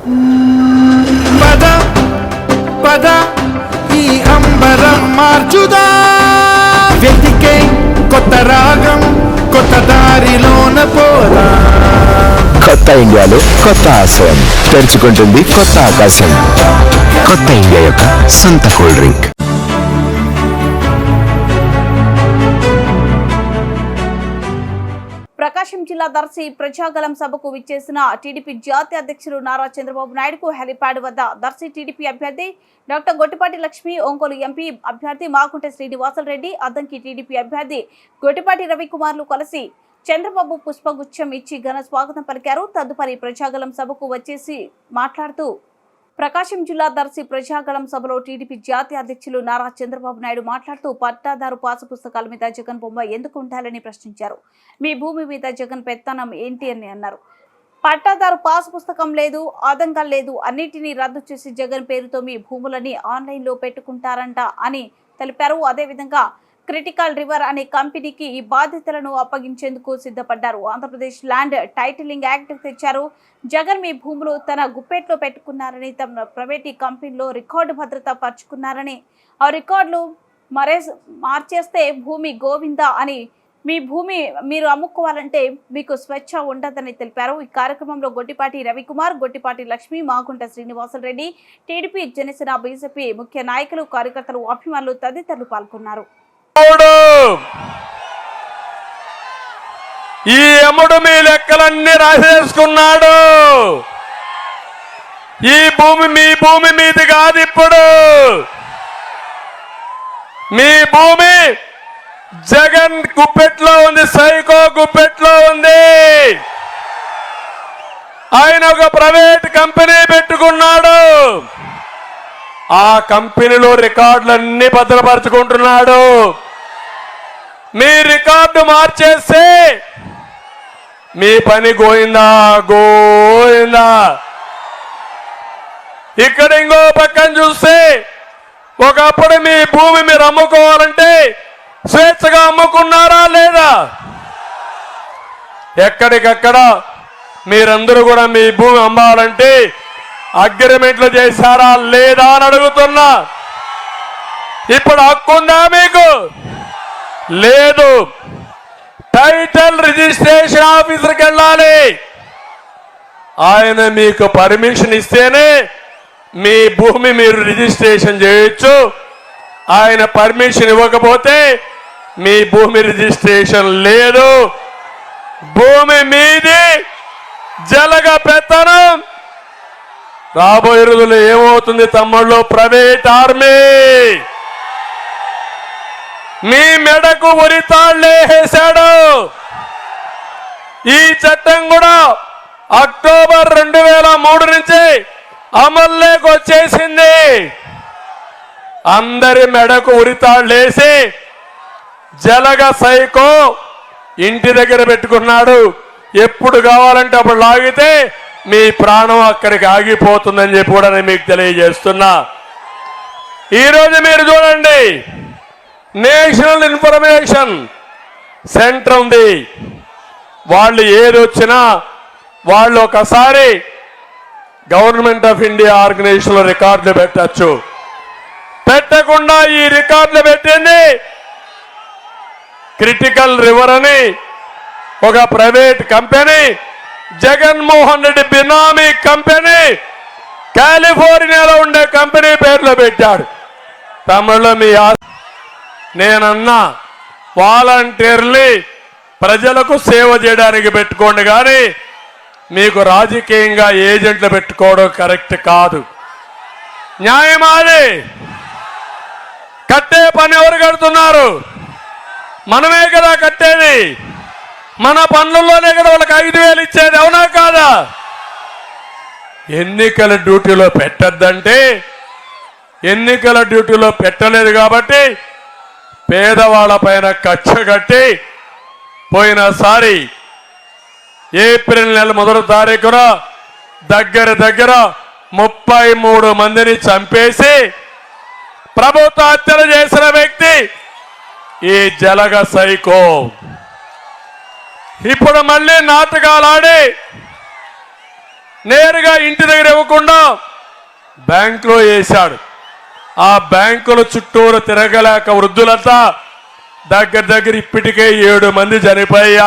పద పద ఈ అంబరం మార్చుదా, వెతికే కొత్త రాగం కొత్త దారిలోన పోదా. కొత్త ఇండియాలో కొత్త ఆశయం తెరుచుకుంటుంది కొత్త ఆకాశం. కొత్త ఇండియా యొక్క సొంత కూల్ డ్రింక్. ప్రకాశం జిల్లా దర్శి ప్రజాగలం సభకు విచ్చేసిన టీడీపీ జాతీయ అధ్యక్షులు నారా చంద్రబాబు నాయుడుకు హెలిప్యాడ్ వద్ద దర్శి టీడీపీ అభ్యర్థి డాక్టర్ గొట్టిపాటి లక్ష్మి, ఒంగోలు ఎంపీ అభ్యర్థి మాగుంట శ్రీనివాసరెడ్డి, అద్దంకి టీడీపీ అభ్యర్థి గొట్టిపాటి రవికుమార్లు కలిసి చంద్రబాబు పుష్పగుచ్చం ఇచ్చి ఘన స్వాగతం పలికారు. తదుపరి ప్రజాగలం సభకు వచ్చేసి మాట్లాడుతూ ప్రకాశం జిల్లా దర్శి ప్రజాగలం సభలో టీడీపీ జాతీయ అధ్యక్షులు నారా చంద్రబాబు నాయుడు మాట్లాడుతూ పట్టాదారు పాసు పుస్తకాల మీద జగన్ బొమ్మ ఎందుకు ఉండాలని ప్రశ్నించారు. మీ భూమి మీద జగన్ పెత్తనం ఏంటి అని అన్నారు. పట్టాదారు పాసు పుస్తకం లేదు, ఆదంగా లేదు, అన్నిటినీ రద్దు చేసి జగన్ పేరుతో మీ భూములని ఆన్లైన్లో పెట్టుకుంటారంట అని తెలిపారు. అదేవిధంగా క్రిటికల్ రివర్ అనే కంపెనీకి ఈ బాధ్యతలను అప్పగించేందుకు సిద్ధపడ్డారు. ఆంధ్రప్రదేశ్ ల్యాండ్ టైటిలింగ్ యాక్ట్ తెచ్చారు. జగన్ మీ భూములు తన గుప్పెట్లో పెట్టుకున్నారని, తమ ప్రైవేట్ కంపెనీలో రికార్డు భద్రత పరుచుకున్నారని, ఆ రికార్డులు మార్చేస్తే భూమి గోవిందా అని, మీ భూమి మీరు అమ్ముకోవాలంటే మీకు స్వేచ్ఛ ఉండదని తెలిపారు. ఈ కార్యక్రమంలో గొట్టిపాటి రవికుమార్, గొట్టిపాటి లక్ష్మి, మాగుంట శ్రీనివాసరెడ్డి, టీడీపీ, జనసేన, బీజేపీ ముఖ్య నాయకులు, కార్యకర్తలు, అభిమానులు తదితరులు పాల్గొన్నారు. ఈ యముడు మీ లెక్కలన్నీ రాసేసుకున్నాడు. ఈ భూమి మీ భూమి మీది కాదు, ఇప్పుడు మీ భూమి జగన్ గుప్పెట్లో ఉంది, సైకో గుప్పెట్లో ఉంది. ఆయన ఒక ప్రైవేట్ కంపెనీ పెట్టుకున్నాడు. ఆ కంపెనీలో రికార్డులన్నీ భద్రపరుచుకుంటున్నాడు. మీ రికార్డు మార్చేస్తే మీ పని గోయిందా గోయిందా. ఇక్కడ ఇంకో పక్కన చూస్తే ఒకప్పుడు మీ భూమి మీరు అమ్ముకోవాలంటే స్వేచ్ఛగా అమ్ముకున్నారా లేదా? ఎక్కడికక్కడ మీరందరూ కూడా మీ భూమి అమ్మాలంటే అగ్రిమెంట్లు చేశారా లేదా అని అడుగుతున్నా. ఇప్పుడు హక్కుందా మీకు? లేదు. టైటిల్ రిజిస్ట్రేషన్ ఆఫీసర్కి వెళ్ళాలి. ఆయన మీకు పర్మిషన్ ఇస్తేనే మీ భూమి మీరు రిజిస్ట్రేషన్ చేయొచ్చు. ఆయన పర్మిషన్ ఇవ్వకపోతే మీ భూమి రిజిస్ట్రేషన్ లేదు. భూమి మీది, జలగ పెత్తనం. రాబోయే రోజుల్లో ఏమవుతుంది తమ్ముళ్ళు? ప్రైవేట్ ఆర్మీ మీ మెడకు ఉరితాళ్లేసాడు. ఈ చట్టం కూడా అక్టోబర్ 2003 నుంచి అమల్లోకి వచ్చేసింది. అందరి మెడకు ఉరితాళ్లేసి జలగ సైకో ఇంటి దగ్గర పెట్టుకున్నాడు. ఎప్పుడు కావాలంటే అప్పుడు లాగితే మీ ప్రాణం అక్కడికి ఆగిపోతుందని చెప్పి కూడా నేను మీకు తెలియజేస్తున్నా. ఈరోజు మీరు చూడండి, నేషనల్ ఇన్ఫర్మేషన్ సెంటర్ ఉంది. వాళ్ళు ఏదొచ్చినా వాళ్ళు ఒకసారి గవర్నమెంట్ ఆఫ్ ఇండియా ఆర్గనైజేషన్లో రికార్డులు పెట్టచ్చు. పెట్టకుండా ఈ రికార్డులు పెట్టింది క్రిటికల్ రివర్ అని ఒక ప్రైవేట్ కంపెనీ, జగన్మోహన్ రెడ్డి బినామీ కంపెనీ, కాలిఫోర్నియాలో ఉండే కంపెనీ పేర్లో పెట్టాడు. తమిళలో మీ నేనన్నా వాలంటీర్లీ ప్రజలకు సేవ చేయడానికి పెట్టుకోండి, కానీ మీకు రాజకీయంగా ఏజెంట్లు పెట్టుకోవడం కరెక్ట్ కాదు. న్యాయమాది. కట్టే పని ఎవరు కడుతున్నారు? మనమే కదా కట్టేది. మన పనుల్లోనే కదా వాళ్ళకి 5,000 ఇచ్చేది, అవునా కాదా? ఎన్నికల డ్యూటీలో పెట్టద్దంటే ఎన్నికల డ్యూటీలో పెట్టలేదు కాబట్టి పేదవాళ్ళ పైన కక్ష కట్టి పోయినసారి ఏప్రిల్ నెల 1వ తారీఖున దగ్గర 33 మందిని చంపేసి ప్రభుత్వ హత్యలు చేసిన వ్యక్తి ఈ జలగ సైకో. ఇప్పుడు మళ్ళీ నాటకాలు ఆడి నేరుగా ఇంటి దగ్గర ఇవ్వకుండా బ్యాంకులో వేశాడు. ఆ బ్యాంకుల చుట్టూరు తిరగలేక వృద్ధులంతా దగ్గర ఇప్పటికే 7 మంది చనిపోయారు.